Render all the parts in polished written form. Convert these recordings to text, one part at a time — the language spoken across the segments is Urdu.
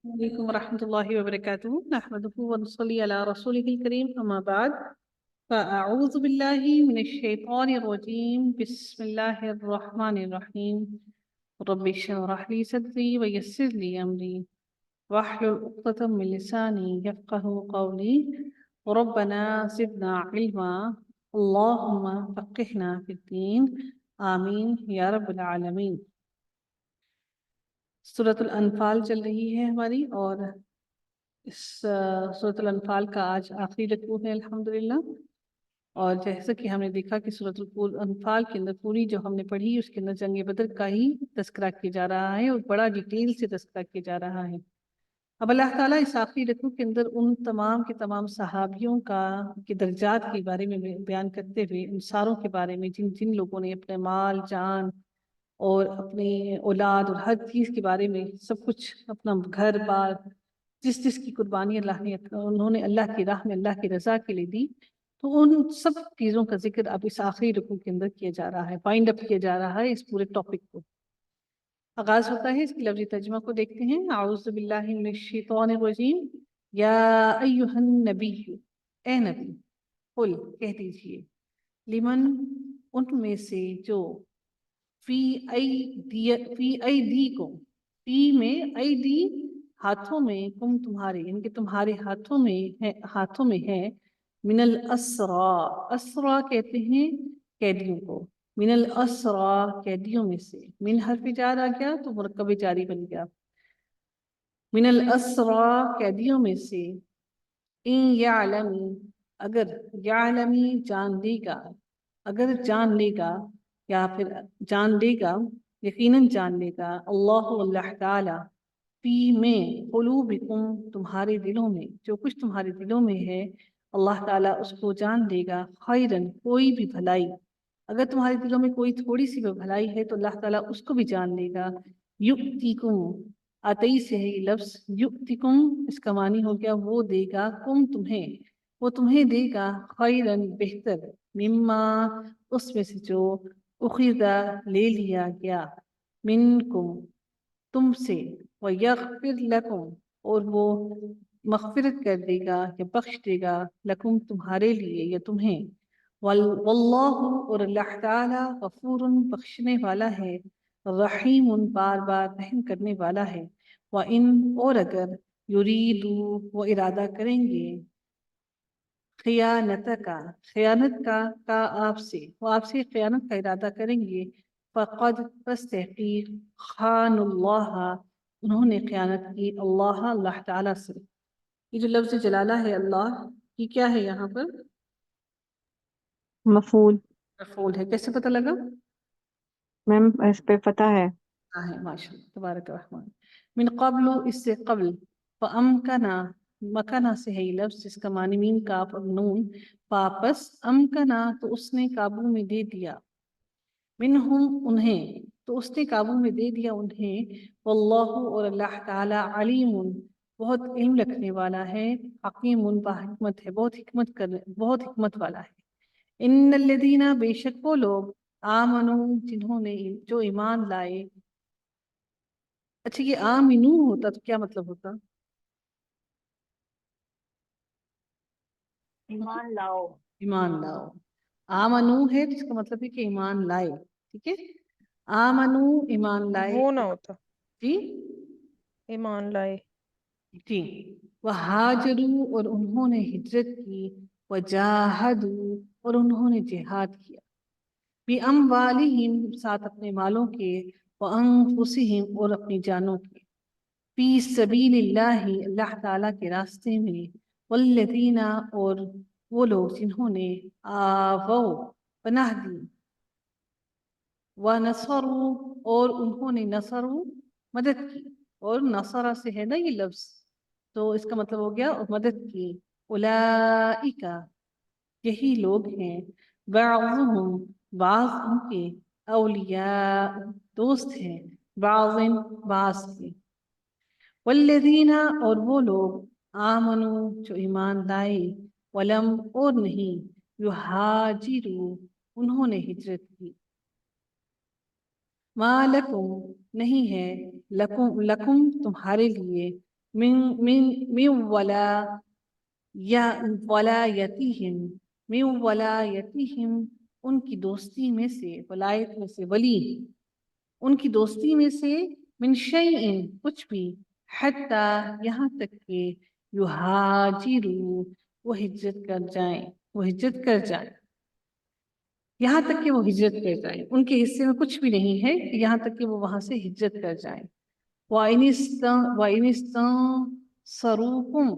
عليكم ورحمة الله وبركاته. نحمده ونصلي على رسوله الكريم، أما بعد، فأعوذ بالله من الشيطان الرجيم. بسم الله الرحمن الرحيم. رب اشرح لي صدري ويسر لي أمري واحلل عقدة من لساني يفقه قولي. ربنا زدنا علما، اللهم فقهنا في الدين، آمين يا رب العالمين. سورۃ الانفال چل رہی ہے ہماری، اور اس سورۃ الانفال کا آج آخری رکوع ہے الحمدللہ۔ اور جیسا کہ ہم نے دیکھا کہ سورۃ الانفال کے اندر پوری جو ہم نے پڑھی اس کے اندر جنگ بدر کا ہی تذکرہ کیا جا رہا ہے، اور بڑا ڈیٹیل سے تذکرہ کیا جا رہا ہے۔ اب اللہ تعالیٰ اس آخری رکوع کے اندر ان تمام کے تمام صحابیوں کے درجات کے بارے میں بیان کرتے ہوئے، ان ساروں کے بارے میں جن جن لوگوں نے اپنے مال جان اور اپنی اولاد اور ہر چیز کے بارے میں سب کچھ، اپنا گھر بار، جس کی قربانی انہوں نے اللہ کی راہ میں اللہ کی رضا کے لیے دی، تو ان سب چیزوں کا ذکر اب اس آخری رکوع کے اندر کیا جا رہا ہے، فائنڈ اپ کیا جا رہا ہے اس پورے ٹاپک کو۔ آغاز ہوتا ہے، اس کی لفظی ترجمہ کو دیکھتے ہیں۔ اعوذ باللہ من الشیطان الرجیم۔ یا ایہا النبی، اے نبی، قل، کہہ دیجئے، لمن، ان میں سے جو، فی ایدیکم، فی میں، ایدی ہاتھوں میں، کم تمہارے، یعنی کہ تمہارے ہاتھوں میں ہے، من الاسرا، اسرا کہتے ہیں قیدیوں کو، من الاسرا قیدیوں میں سے، من حرف جار آ گیا تو مرکب جاری بن گیا، من الاسرا قیدیوں میں سے، ان یعلمی، اگر، یعلمی جان لے گا، اگر جان لے گا، یا پھر جان لے گا، یقیناً جان لے گا، اللہ تعالی، فی میں، قلوبکم، تمہارے دلوں میں، جو کچھ تمہارے دلوں میں ہے اللہ تعالیٰ اس کو جان لے گا، خیرن، کوئی بھی بھلائی، اگر تمہارے دلوں میں کوئی تھوڑی سی بھی بھلائی ہے تو اللہ تعالیٰ اس کو بھی جان لے گا، یؤتیکم، آتئی سے ہے یہ لفظ، یؤتیکم، اس کا معنی ہو گیا وہ دے گا، کم تمہیں، وہ تمہیں دے گا، خیرن، بہتر، مما، اس میں سے جو، اخذا، لے لیا گیا، منکم، تم سے، وَيَغْفِرْ لَكُمْ، اور وہ مغفرت کر دے گا یا بخش دے گا، لکم، تمہارے لیے یا تمہیں، واللہ، اور اللہ تعالیٰ، غفور، بخشنے والا ہے، رحیم، بار بار رحم کرنے والا ہے، وَإِنْ، اور اگر، یریدو، وہ ارادہ کریں گے، خیانت کا آپ سے، وہ آپ سے خیانت کا ارادہ کریں گے، فقد، پس تحقیق، خان اللہ، انہوں نے خیانت کی اللہ تعالیٰ سے۔ یہ جو لفظ جلالہ ہے اللہ، یہ کیا ہے یہاں پر؟ مفعول۔ مفعول ہے، کیسے پتہ لگا؟ میم اس پہ پتہ ہے۔ ہاں ہے، ماشاء اللہ، تبارک الرحمن۔ من قبل، اس سے قبل، فامکنا، مکنا سے ہے یہ لفظ جس کا معنی میم، کاف اور نون، واپس، امکنا، تو اس نے قابو میں دے دیا، منہم، انہیں، تو اس نے قابو میں دے دیا انہیں، واللہ، اور اللہ تعالی، علیم، بہت علم رکھنے والا ہے، حکیم، باحکمت ہے، بہت حکمت والا ہے۔ ان الذین، بے شک وہ لوگ، آمنو، جنہوں نے، جو ایمان لائے۔ اچھا، یہ آمنو ہوتا تو کیا مطلب ہوتا؟ ایمان لاؤ۔ ایمان لاؤ۔ آمنو ہے جس کا مطلب ہے کہ ایمان لائے، ٹھیک ہے، آمنو، ایمان لائے، وہ نہ ہوتا، جی ایمان لائے۔ جی، وہاجروا، اور انہوں نے ہجرت کی، وجاہدوا، اور انہوں نے جہاد کیا، بِأَمْوَالِهِمْ، ساتھ اپنے مالوں کے، وَأَنفُسِهِمْ، اور اپنی جانوں کے، فی سبیل اللہ، اللہ تعالیٰ کے راستے میں، والذین، اور وہ لوگ جنہوں نے، آووا، پناہ دی، ونصروا، اور انہوں نے نصروا، مدد کی، اور نصرہ سے ہے نا یہ لفظ، تو اس کا مطلب ہو گیا مدد کی، اولئک، یہی لوگ ہیں، بعضهم، بعض ان کے، اولیاء، دوست ہیں، بعض کے، والذین، اور وہ لوگ، آمنو، جو ایمان لائے، ولم، اور نہیں، یہاجروا، انہوں نے ہجرت کی، ما لکم، نہیں ہے، لکم تمہارے لیے، من ولایتہم، من ولایتہم، ان کی دوستی میں سے، ولایت میں سے، ولی، ان کی دوستی میں سے، من شیئن، کچھ بھی، حتی، یہاں تک کہ یہاجروا، وہ ہجرت کر جائیں، وہ ہجرت کر جائیں، یہاں تک کہ وہ ہجرت کر جائیں، ان کے حصے میں کچھ بھی نہیں ہے کہ یہاں تک کہ وہ وہاں سے ہجرت کر جائیں۔ وَإِنِ اسْتَنصَرُوكُمْ،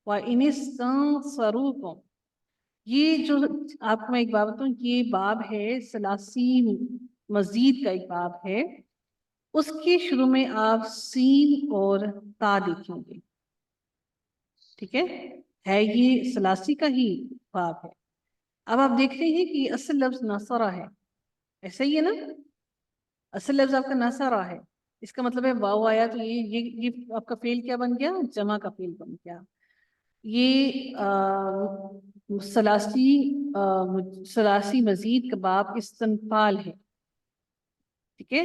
وَإِنِ اسْتَنصَرُوكُمْ، یہ جو آپ کو میں ایک بات بتاؤں، یہ باب ہے ثلاثی مزید کا ایک باب ہے، اس کے شروع میں آپ سین اور تا دیکھیں گے، ٹھیک ہے یہ ثلاثی کا ہی باب ہے۔ اب آپ دیکھ رہے ہیں کہ یہ اصل لفظ نصرہ ہے، ایسا ہی ہے نا، اصل لفظ آپ کا نصرہ ہے، اس کا مطلب ہے واو آیا تو یہ آپ کا فعل کیا بن گیا، جمع کا فعل بن گیا۔ یہ ثلاثی مزید کا باب استنفال ہے، ٹھیک ہے۔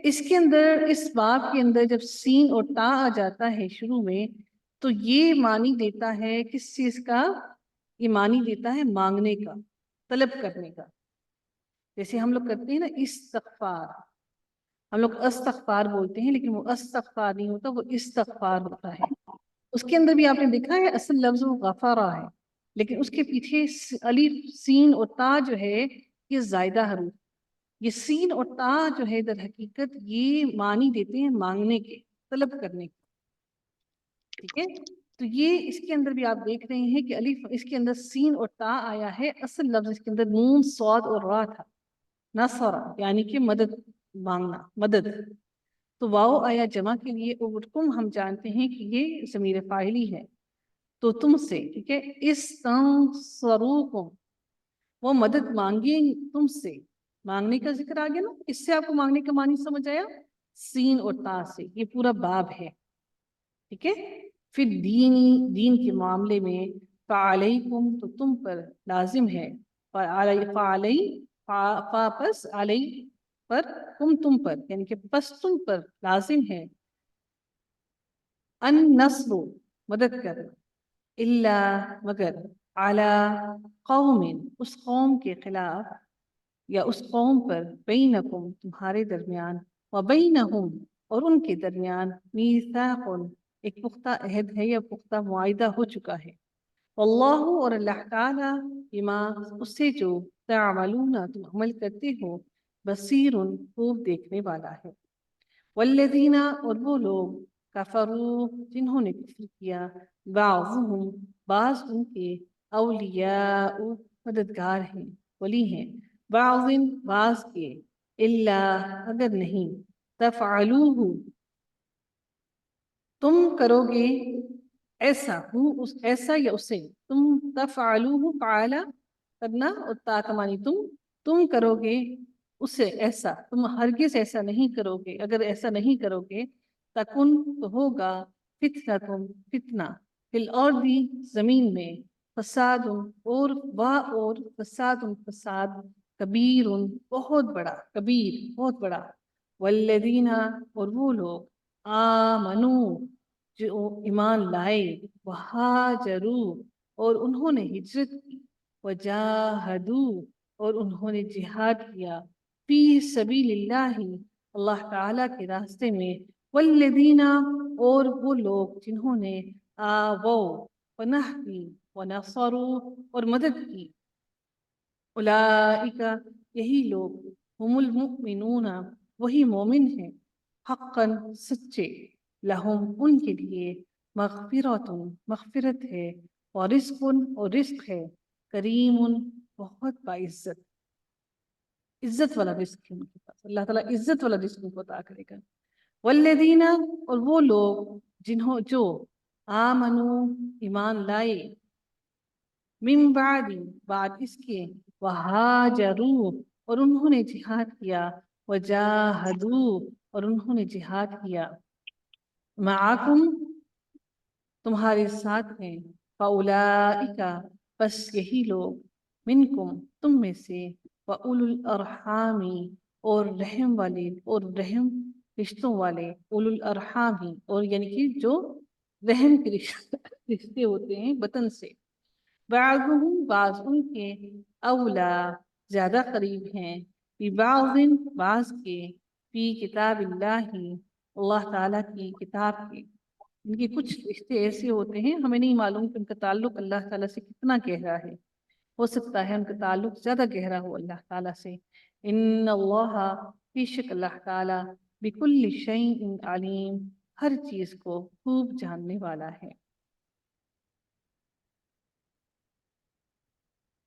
اس کے اندر، اس باب کے اندر جب سین اور تا آ جاتا ہے شروع میں، تو یہ معنی دیتا ہے کس چیز کا، یہ معنی دیتا ہے مانگنے کا، طلب کرنے کا۔ جیسے ہم لوگ کرتے ہیں نا استغفار، ہم لوگ استغفار بولتے ہیں، لیکن وہ استغفار نہیں ہوتا، وہ استغفار ہوتا ہے۔ اس کے اندر بھی آپ نے دیکھا ہے اصل لفظ غفارہ ہے، لیکن اس کے پیچھے الف، سین اور تا جو ہے یہ زائدہ حروف، یہ سین اور تا جو ہے در حقیقت یہ معنی دیتے ہیں مانگنے کے، طلب کرنے کے، ٹھیک ہے۔ تو یہ اس کے اندر بھی آپ دیکھ رہے ہیں کہ الف، اس کے اندر سین اور تا آیا ہے، اصل لفظ اس کے اندر نون، صاد اور را تھا، نصر یعنی کہ مدد مانگنا، مدد۔ تو واو آیا جمع کے لیے، اور تم ہم جانتے ہیں کہ یہ ضمیر فاعلی ہے، تو تم سے، ٹھیک ہے۔ استنصروکم، وہ مدد مانگیں تم سے، مانگنے کا ذکر آ گیا نا، اس سے آپ کو مانگنے کا معنی سمجھ آیا، سین اور تا سے، یہ پورا باب ہے، ٹھیک ہے۔ پھر دین کے معاملے میں، فعلیکم، تو تم پر لازم ہے، پس علی پر، تم پر، یعنی کہ پس تم پر لازم ہے، ان نصر، مدد کرنا، اللہ، مگر، علی قوم، اس قوم کے خلاف یا اس قوم پر، بینکم، تمہارے درمیان، و بینہم، اور ان کے درمیان، میثاق، ایک پختہ عہد ہے یا پختہ معاہدہ ہو چکا ہے، واللہ، اور اللہ تعالیٰ، بما، اس سے جو تعملون، تم عمل کرتے ہو، بصیر، خوب دیکھنے والا ہے۔ والذین، اور وہ لوگ، کفروا، جنہوں نے کفر کیا، بعضهم، بعض ان کے، اولیاء، مددگار ہیں، ولی ہیں، بعض کے، الا، اگر نہیں، تفعلوہ، تم کرو گے ایسا، ایسا یا اسے، تم تفعلوہ، فعلا کرنا، اور تا کا معنی تم کرو گے اسے ایسا، تم ہرگز ایسا نہیں کرو گے، اگر ایسا نہیں کرو گے، تکن، تو ہوگا، فتنتم، فتنہ، فی الارض، زمین میں، فساد، اور فساد، فساد، کبیر، بہت بڑا، کبیر، بہت بڑا، والذین، اور وہ لوگ، آمنو، جو ایمان لائے، وہاجروا، اور انہوں نے ہجرت کی، وجاہدوا، اور انہوں نے جہاد کیا، فی سبیل اللہ، اللہ تعالیٰ کے راستے میں، والذین، اور وہ لوگ جنہوں نے آووا، پناہ کی، ونصروا، اور مدد کی، اولئک، یہی لوگ، ہم المؤمنون، وہی مومن ہیں، حقا، سچے، لہم، ان کے لیے، مغفرت، مغفرت ہے، اور رزق، اور رزق ہے، کریم، بہت باعزت، عزت والا رزق ہے ان کے پاس، اللہ تعالیٰ عزت والا رزق ان کو عطا کرے گا۔ والذین، اور وہ لوگ جو آمنو، ایمان لائے، من بعد، بعد اس کے، وہاجروا، اور انہوں نے جہاد کیا، وجاہدوا، اور انہوں نے جہاد کیا، معکم، تمہارے ساتھ ہیں، فاولئک، بس یہی لوگ، منکم، تم میں سے، واولو الارحام، اور رحم والے، اور رحم رشتوں والے، اولو الارحام ہی، اور یعنی کہ جو رحم کے رشتے ہوتے ہیں وطن سے، بعضهم بعض ان کے، اولا زیادہ قریب ہیں، ببعض بعض کے، فی کتاب اللہ اللہ تعالیٰ کی کتاب کے۔ ان کے کچھ رشتے ایسے ہوتے ہیں ہمیں نہیں معلوم کہ ان کا تعلق اللہ تعالیٰ سے کتنا گہرا ہے، ہو سکتا ہے ان کا تعلق زیادہ گہرا ہو اللہ تعالیٰ سے۔ ان اللہ بے شک اللہ تعالیٰ بکل شیء علیم، ہر چیز کو خوب جاننے والا ہے۔